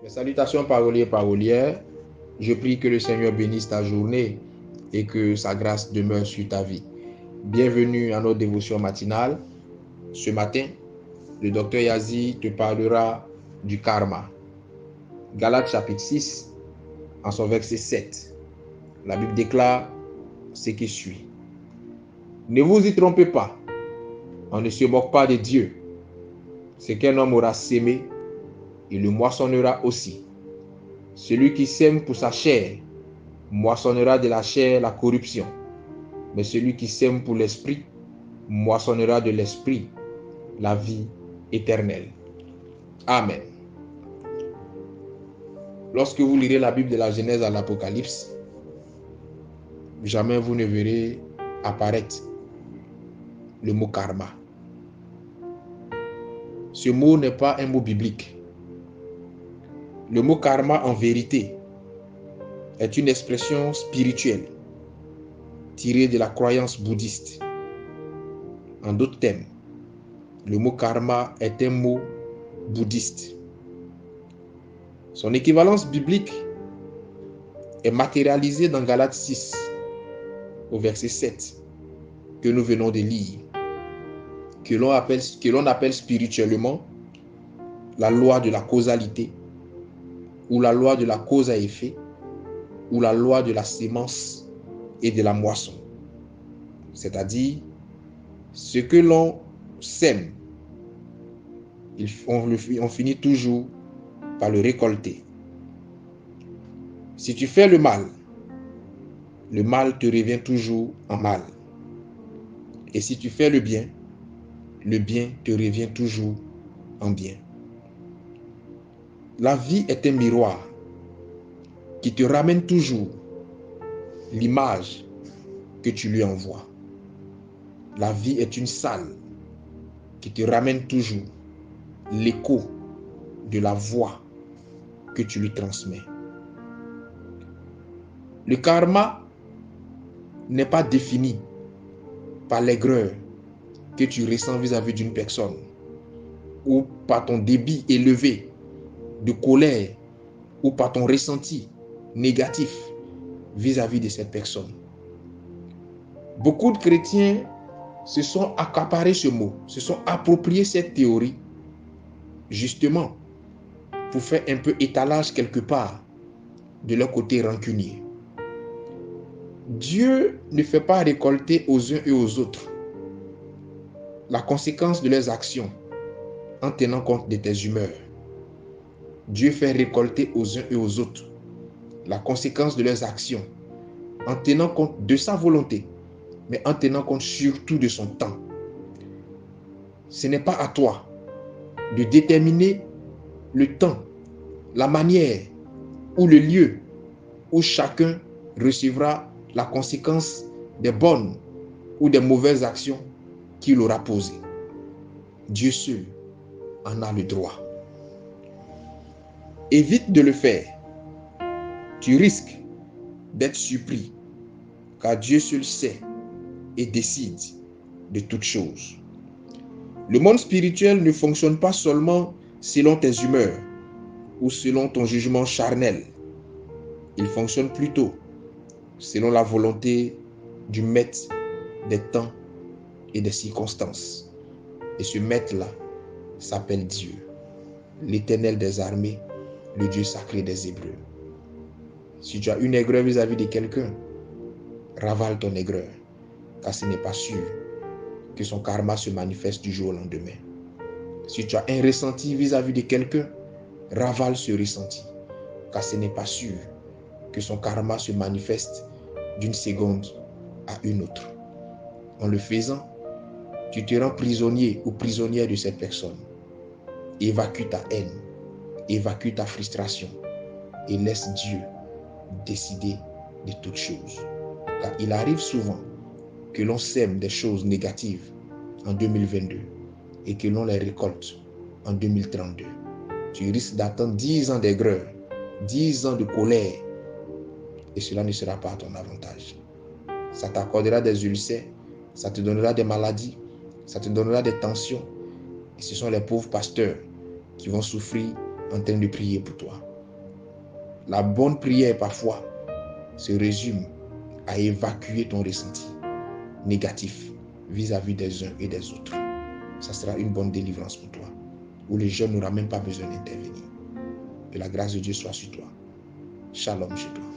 Mes salutations paroliers et parolières. Je prie que le Seigneur bénisse ta journée et que sa grâce demeure sur ta vie. Bienvenue à notre dévotion matinale. Ce matin, le docteur Yazi te parlera du karma. Galates chapitre 6, en son verset 7. La Bible déclare ce qui suit. Ne vous y trompez pas. On ne se moque pas de Dieu. Ce qu'un homme aura sémé, il le moissonnera aussi. Celui qui sème pour sa chair moissonnera de la chair la corruption, mais celui qui sème pour l'esprit moissonnera de l'esprit la vie éternelle. Amen. Lorsque vous lirez la Bible de la Genèse à l'Apocalypse, jamais vous ne verrez apparaître le mot karma. Ce mot n'est pas un mot biblique. Le mot karma, en vérité, est une expression spirituelle tirée de la croyance bouddhiste. En d'autres termes, le mot karma est un mot bouddhiste. Son équivalence biblique est matérialisée dans Galates 6, au verset 7, que nous venons de lire, que l'on appelle spirituellement la loi de la causalité, ou la loi de la cause à effet, ou la loi de la sémence et de la moisson. C'est-à-dire, ce que l'on sème, on finit toujours par le récolter. Si tu fais le mal te revient toujours en mal. Et si tu fais le bien te revient toujours en bien. La vie est un miroir qui te ramène toujours l'image que tu lui envoies. La vie est une salle qui te ramène toujours l'écho de la voix que tu lui transmets. Le karma n'est pas défini par l'aigreur que tu ressens vis-à-vis d'une personne ou par ton débit élevé de colère ou par ton ressenti négatif vis-à-vis de cette personne. Beaucoup de chrétiens se sont accaparés ce mot, se sont appropriés cette théorie justement pour faire un peu étalage quelque part de leur côté rancunier. Dieu ne fait pas récolter aux uns et aux autres la conséquence de leurs actions en tenant compte de tes humeurs. Dieu fait récolter aux uns et aux autres la conséquence de leurs actions en tenant compte de sa volonté, mais en tenant compte surtout de son temps. Ce n'est pas à toi de déterminer le temps, la manière ou le lieu où chacun recevra la conséquence des bonnes ou des mauvaises actions qu'il aura posées. Dieu seul en a le droit. Évite de le faire. Tu risques d'être surpris, car Dieu seul sait et décide de toutes choses. Le monde spirituel ne fonctionne pas seulement selon tes humeurs ou selon ton jugement charnel. Il fonctionne plutôt selon la volonté du maître des temps et des circonstances. Et ce maître-là s'appelle Dieu, l'Éternel des armées, le Dieu sacré des Hébreux. Si tu as une aigreur vis-à-vis de quelqu'un, ravale ton aigreur, car ce n'est pas sûr que son karma se manifeste du jour au lendemain. Si tu as un ressenti vis-à-vis de quelqu'un, ravale ce ressenti, car ce n'est pas sûr que son karma se manifeste d'une seconde à une autre. En le faisant, tu te rends prisonnier ou prisonnière de cette personne. Évacue ta haine, évacue ta frustration et laisse Dieu décider de toutes choses. Car il arrive souvent que l'on sème des choses négatives en 2022 et que l'on les récolte en 2032. Tu risques d'attendre 10 ans d'aigreur, 10 ans de colère, et cela ne sera pas à ton avantage. Ça t'accordera des ulcères, ça te donnera des maladies, ça te donnera des tensions, et ce sont les pauvres pasteurs qui vont souffrir en train de prier pour toi. La bonne prière, parfois, se résume à évacuer ton ressenti négatif vis-à-vis des uns et des autres. Ça sera une bonne délivrance pour toi, où le jeune n'aura même pas besoin d'intervenir. Que la grâce de Dieu soit sur toi. Shalom chez toi.